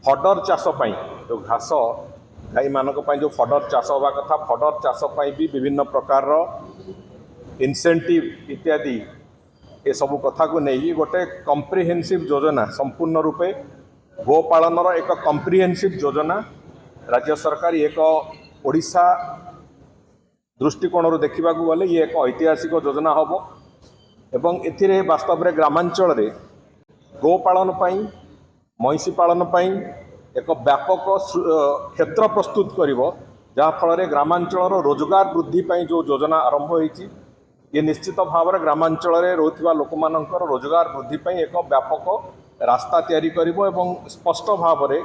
फडर चाष जो घास गाई मानक जो फडर चाष हवा कथा फडर चाष भी विभिन्न प्रकार इनसेंटिव इत्यादि ये सब कथा को नहीं गोटे कम्प्रिहेन्सिव योजना संपूर्ण रूपे गोपालनर एक कम्प्रिहेन्सिव योजना राज्य सरकार एक ओडिशा दृष्टिकोण देखा गले ये एक ऐतिहासिक योजना हम एवं एथिरे वास्तव में ग्रामांचल गोपालन महिषी पालन एक व्यापक क्षेत्र प्रस्तुत कर जहाँफल ग्रामांचल रोजगार वृद्धि जो योजना आरंभ होती ये निश्चित भाव में ग्रामांचल रोकवा लोक मानकर रोजगार वृद्धि एक व्यापक रास्ता तैयारी करिवो एवं स्पष्ट भाव में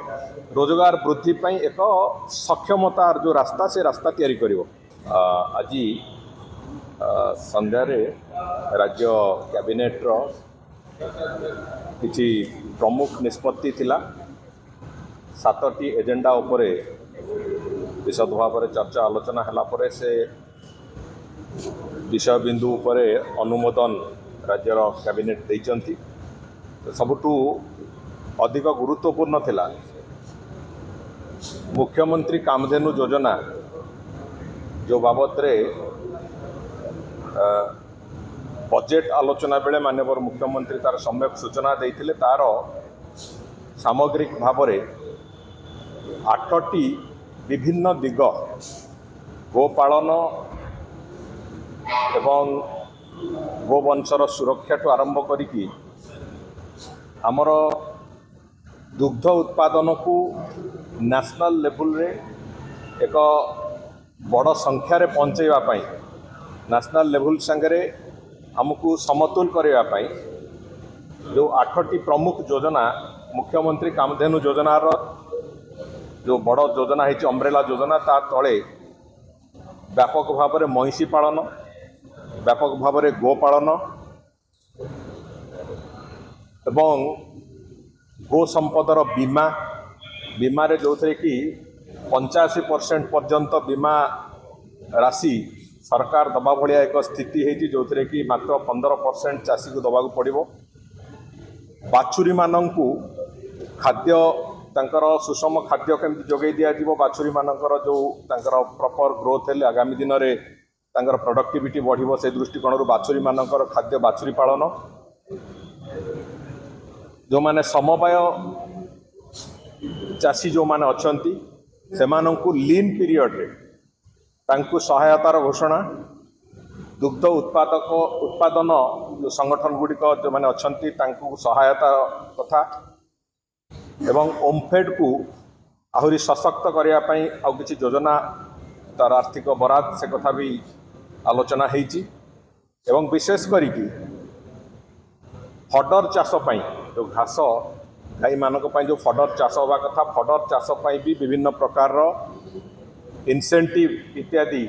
रोजगार वृद्धि एक सक्षमतार जो रास्ता से रास्ता तैयारी करिवो। आज संध्यारे राज्य कैबिनेट किछि प्रमुख निष्पत्ति थिला 7टी एजेंडा उपरे विशद भाव में चर्चा आलोचना हला परे से विषय बिंदु उपरे अनुमोदन राज्यर कैबिनेट देइचंती। सबुठू अधिक गुरुत्वपूर्ण थिला मुख्यमंत्री कामधेनु योजना जो बाबद रे बजेट आलोचना बेले माननीय मुख्यमंत्री तार सम्यक सूचना देइथिले तार सामग्रिक भाव में 8टी विभिन्न दिग गोपालन एवं गोवंशर सुरक्षा ठू आरंभ करिकी आमर दुग्ध उत्पादन को नेशनल लेवल रे एक बड़ संख्यार पहुँचाइवाई नेशनल लेवल संगे आमको समतुल करने जो 8टी प्रमुख योजना मुख्यमंत्री कामधेनु योजनार जो बड़ योजना है अम्ब्रेला योजना ता तले व्यापक भाव में महिषी पालन व्यापक भाव में गोपालन एवं गो संपदर बीमा बीमारे जो थे कि 85% पर्यंत बीमा राशि सरकार दबा भाया एक स्थिति है जो थे कि मात्र 15% चाषी को दबा पड़ो। बाछुरी मानू खाद्य तांकर सुषम खाद्य केमती जोगे दिज्व बाछुरी मानकर जो तांकर प्रॉपर ग्रोथ है आगामी दिन में तांकर प्रोडक्टिविटी बढ़िबो से दृष्टिकोण बाछुरी मानकर खाद्य बाछुरी पालन जो माने समवाय चाषी जो माने अछंती सेमानंकु लीन पीरियड रे तांकु सहायतार घोषणा दुग्ध उत्पादक उत्पादन जो संगठन गुड़िक जो माने अछंती तांकु सहायता कथा एवं ओमफेड को आहुरी सशक्त करने आउ किछि योजना तार आर्थिक बराद से कथा भी आलोचना होती एवं विशेष करिकी फडर चाष जो घास गाई मानक जो फडर चाष हवा कथा फडर चाष भी विभिन्न प्रकार इनसेंटिव इत्यादि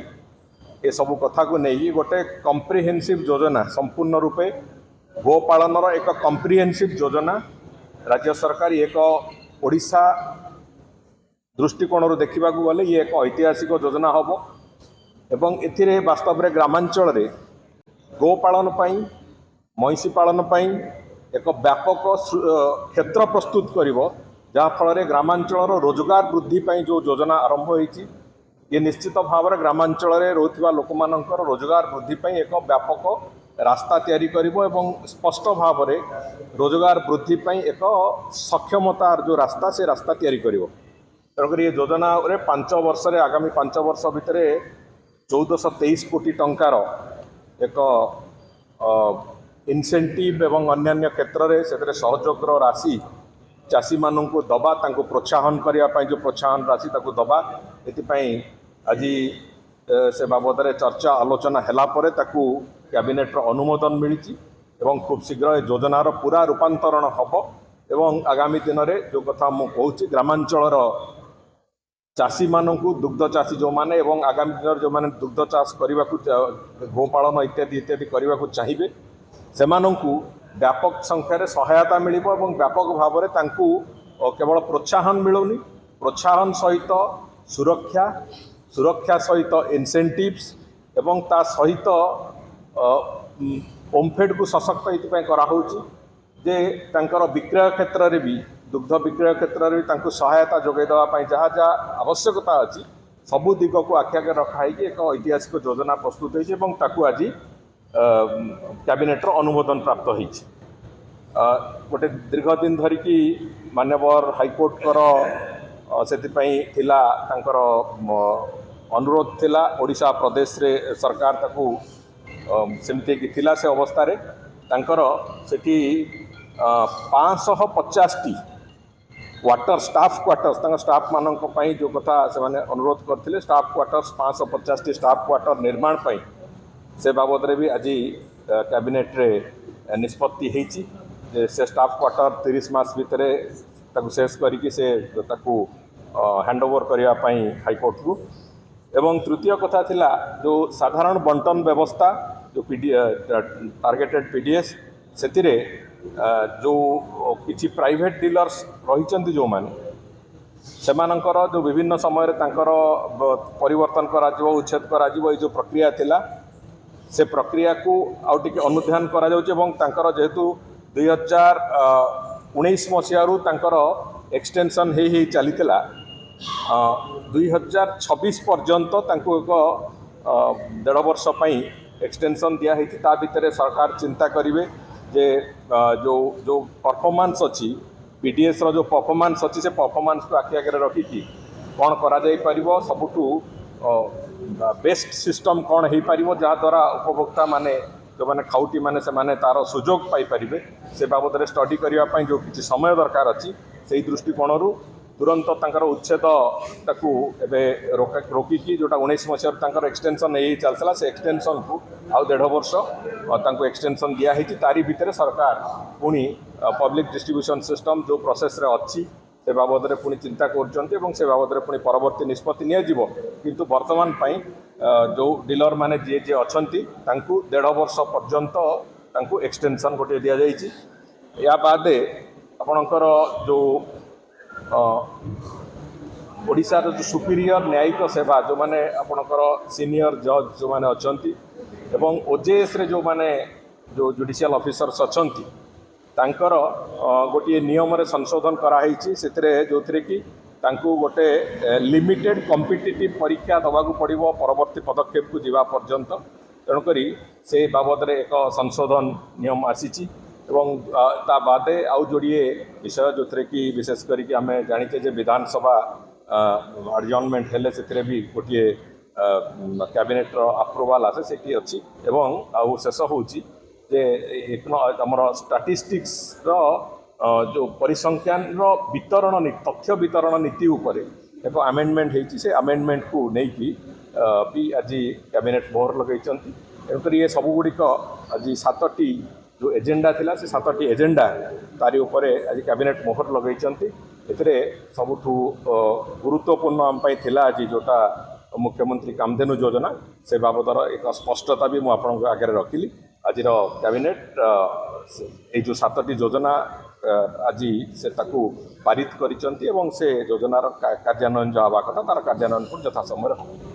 ये सब कथा को नहीं गोटे कम्प्रिहेन्सिव योजना संपूर्ण रूपे गोपालनर एक कम्प्रिहेन्सिव योजना राज्य सरकार एक ओडिशा दृष्टिकोण देखा गले ये एक ऐतिहासिक योजना हम एवं एथिरे वास्तव में ग्रामांचल गोपालन महिषी पालन एक व्यापक क्षेत्र प्रस्तुत कर जहाँफल ग्रामांचल रोजगार वृद्धि जो योजना आरंभ होती ये निश्चित भाव में ग्रामांचल रोकवा लोक मानकर रोजगार वृद्धि एक व्यापक रास्ता तैयारी करिवो एवं स्पष्ट भाव में रोजगार वृद्धि एक सक्षमतार जो रास्ता से रास्ता तैयारी करिवो। तेणुकर ये योजना 5 वर्ष आगामी 5 वर्ष भितर 1423 कोटी टंकार एक इनसेंटिव एवं अन्य क्षेत्र में से सहयोग राशि चाषी मानू दबा प्रोत्साहन करने जो प्रोत्साहन राशि दबा ये आज से बाबद चर्चा आलोचना है कैबिनेट अनुमोदन मिली एवं खूब शीघ्र योजनार पूरा रूपांतरण हम एवं आगामी दिन में जो कथा मुझे ग्रामांचल चाषी मानू दुग्ध चाषी जो माने एवं आगामी दिन जो माने दुग्ध चाष करने गोपालन इत्यादि इत्यादि करने को चाहिए से व्यापक संख्यार सहायता मिल व्यापक भाव में केवल प्रोत्साहन मिलूनी प्रोत्साहन सहित सुरक्षा सहित इनसेंटिव्स एवं ता सहित ओमफेड को सशक्त ये कराऊँ जे तांकर विक्रय क्षेत्र में भी दुग्ध विक्रय क्षेत्र में तांको सहायता जोगाई देवाई जहाँ जहाँ आवश्यकता अच्छी सबू दिग को आखि आगे रखाई एक ऐतिहासिक योजना प्रस्तुत होती आज कैबिनेटर अनुमोदन प्राप्त होती गोटे दीर्घ दिन धरिकी मान्यवर हाइकोर्टर से अनुरोध थिला ओडिशा प्रदेश रे सरकार ताकू सेमती थिला से अवस्था रे तांकर सेठी 550 क्वार्टर स्टाफ क्वार्टर्स स्टाफ मानक पई जो कथा से माने अनुरोध करथिले स्टाफ क्वार्टर्स 550 स्टाफ क्वार्टर निर्माण पई से बाबद रे भी आज कैबिनेट रे निष्पत्ति हेची से स्टाफ क्वार्टर 30 मास भितर ताकू शेष करिकि से ताकू हैंडओवर करिया पई हाईकोर्ट को एवं तृतीय कथा थिला जो साधारण बंटन व्यवस्था जो टारगेटेड पीडीएस से जो किछि प्राइवेट डीलर्स रही जो माने सेमानंकर जो विभिन्न समय परिवर्तन करा उच्छेद करा जो प्रक्रिया थिला से प्रक्रिया को आउ टिके अनुध्यान करा जाउछ एवं तांकर जेहेतु 2019 मसीहारू तांकर एक्सटेंशन हे चलीथिला 2026 पर्यंत तांको एक 1.5 वर्ष पई एक्सटेंशन दिया है ता भितर सरकार चिंता करिवे जे जो जो परफॉर्मेंस अच्छी पीडीएस रो जो परफॉर्मेंस अच्छी से परफॉर्मेंस को आखि आगे रखिकी कौन करा जाई परिबो सबुठू बेस्ट सिस्टम कौन हो पार जहाँ द्वारा उपभोक्ता माने जो माने खाउटी माने से माने तार सुजोग पाई परिबे से बाबद स्टडी करने जो किसी समय दरकार अच्छी से दृष्टिकोण तुरंत तांकर उच्छेद ताकू एबे रोकिकी जोटा 19 मसीह तांकर एक्सटेंशन यही चलता से एक्सटेंशन को आउ 1.5 वर्ष तांको एक्सटेंशन दिया है तारी भितर सरकार पुणी पब्लिक डिस्ट्रीब्यूशन सिस्टम जो प्रोसेस रे अच्छी से बाबद पुणी चिंता कर से बाबद पुणी परवर्ती निष्पत्ति नियाजिबो किंतु वर्तमान पई जो डीलर माने जे जे अछंती तांको 1.5 वर्ष पर्यंत तांको एक्सटेंशन गोटे दिया जाइछि या बादे आपणकर जो ओडिशा जो सुपीरियर न्यायिक सेवा जो माने आपणकर सीनियर जज जो माने अछंती एवं ओजेएस रे जो माने जो जुडिशियल ऑफिसर्स अछंती तांकर गोटे नियम रे संशोधन कराई जो कि तांको गोटे लिमिटेड कॉम्पिटिटिव परीक्षा दवाकू पड़िबो परवर्ती पदक्षेप को जीवा पर्यंत तेणुक से बाबद एक संशोधन नियम आसी एवं ता बादे आउ जोड़िए विषय जो कि विशेष करके आम जानीचे जे विधानसभा एडजर्नमेंट हेले से भी गोटे कैबिनेट अप्रूवाल आसे से अच्छी एवं आउ शेष होची जे आमर स्टैटिस्टिक्स जो परिसंख्यान वितरण तथ्य वितरण नीति उपर एक आमेंडमेंट होती से आमेंडमेंट को लेकिन भी आज कैबिनेट मोहर लगे तेणुक ये सबुगुड़िक आज 7टी जो एजेंडा थिला से 7टी एजेंडा तारी उपरे आज कैबिनेट मोहर लगे सबुठू गुरुत्वपूर्ण आम थिला आज जोटा मुख्यमंत्री कामधेनु योजना से बाबदर एक स्पष्टता भी मुझे आगे रखिली आज कैबिनेट ये जो 7टी योजना आज से ताकू पारित करिसेंती एवं से योजनार कार्यान्वयन जो हवा कथा तार कार्यान्वयन को यथा समय